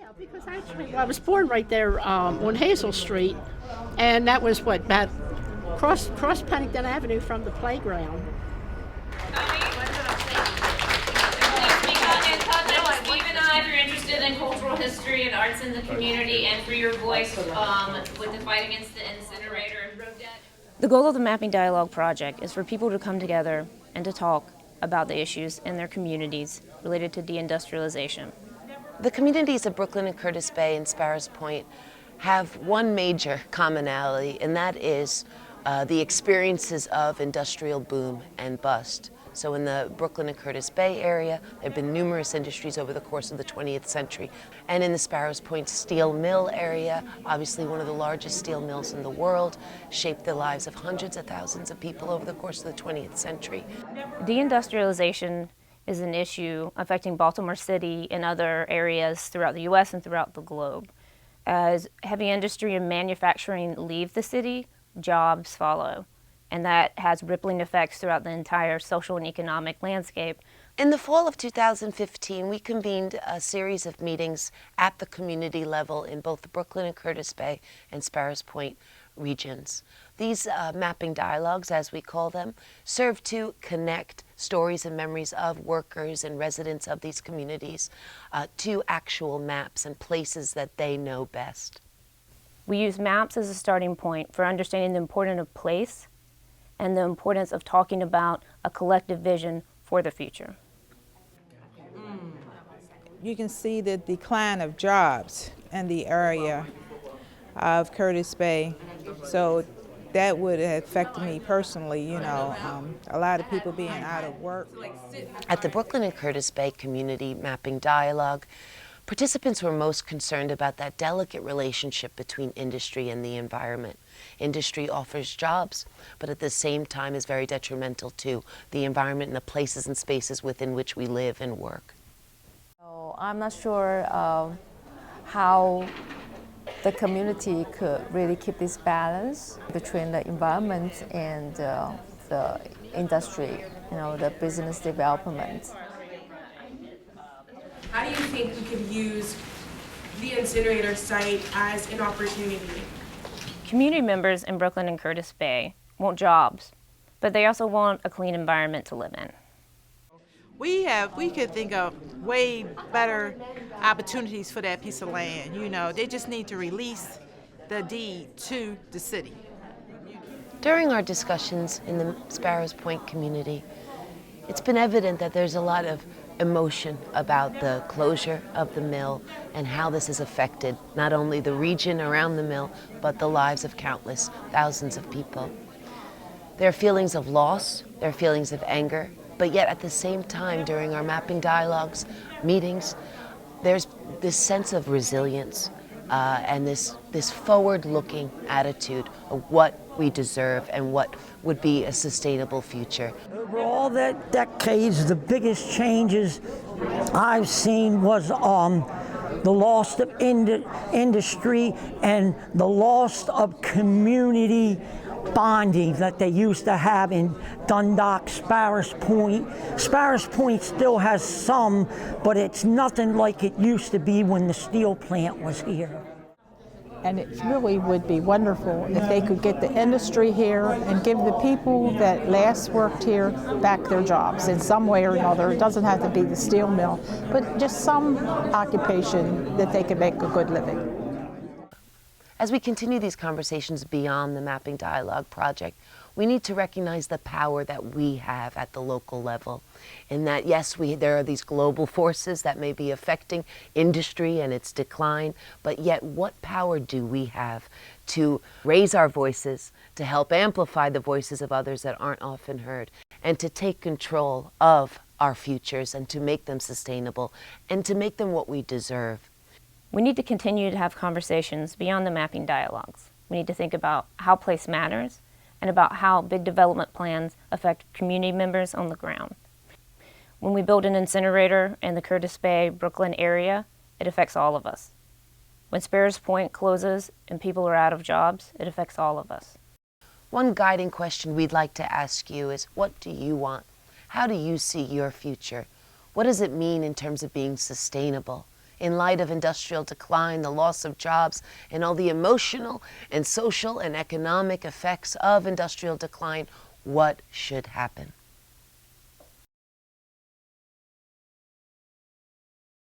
Yeah, because actually, well, I was born right there on Hazel Street, and that was what about cross Pennington Avenue from the playground. Steve and I, if you're interested in cultural history and arts in the community, and for your voice with the fight against the incinerator and road debt. The goal of the Mapping Dialogue project is for people to come together and to talk about the issues in their communities related to deindustrialization. The communities of Brooklyn and Curtis Bay and Sparrows Point have one major commonality, and that is the experiences of industrial boom and bust. So in the Brooklyn and Curtis Bay area, there have been numerous industries over the course of the 20th century. And in the Sparrows Point steel mill area, obviously one of the largest steel mills in the world, shaped the lives of hundreds of thousands of people over the course of the 20th century. Deindustrialization is an issue affecting Baltimore City and other areas throughout the U.S. and throughout the globe. As heavy industry and manufacturing leave the city, jobs follow, and that has rippling effects throughout the entire social and economic landscape. In the fall of 2015, we convened a series of meetings at the community level in both the Brooklyn and Curtis Bay and Sparrows Point regions. These mapping dialogues, as we call them, serve to connect stories and memories of workers and residents of these communities to actual maps and places that they know best. We use maps as a starting point for understanding the importance of place and the importance of talking about a collective vision for the future. You can see the decline of jobs in the area of Curtis Bay. So that would have affected me personally, you know, a lot of people being out of work. At the Brooklyn and Curtis Bay Community Mapping Dialogue, participants were most concerned about that delicate relationship between industry and the environment. Industry offers jobs, but at the same time is very detrimental to the environment and the places and spaces within which we live and work. So I'm not sure how the community could really keep this balance between the environment and the industry, you know, the business development. How do you think we could use the incinerator site as an opportunity? Community members in Brooklyn and Curtis Bay want jobs, but they also want a clean environment to live in. We could think of way better opportunities for that piece of land. You know, they just need to release the deed to the city. During our discussions in the Sparrows Point community, it's been evident that there's a lot of emotion about the closure of the mill and how this has affected not only the region around the mill, but the lives of countless thousands of people. There are feelings of loss, there are feelings of anger, but yet at the same time during our mapping dialogues, meetings, there's this sense of resilience and this forward-looking attitude of what we deserve and what would be a sustainable future. Over all that decades, the biggest changes I've seen was the loss of industry and the loss of community bonding that they used to have in Dundalk, Sparrows Point. Sparrows Point still has some, but it's nothing like it used to be when the steel plant was here. And it really would be wonderful if they could get the industry here and give the people that last worked here back their jobs in some way or another. It doesn't have to be the steel mill, but just some occupation that they could make a good living. As we continue these conversations beyond the Mapping Dialogue project, we need to recognize the power that we have at the local level. In that, yes, there are these global forces that may be affecting industry and its decline, but yet what power do we have to raise our voices, to help amplify the voices of others that aren't often heard, and to take control of our futures and to make them sustainable and to make them what we deserve? We need to continue to have conversations beyond the mapping dialogues. We need to think about how place matters and about how big development plans affect community members on the ground. When we build an incinerator in the Curtis Bay, Brooklyn area, it affects all of us. When Sparrows Point closes and people are out of jobs, it affects all of us. One guiding question we'd like to ask you is, what do you want? How do you see your future? What does it mean in terms of being sustainable in light of industrial decline, the loss of jobs, and all the emotional and social and economic effects of industrial decline, what should happen?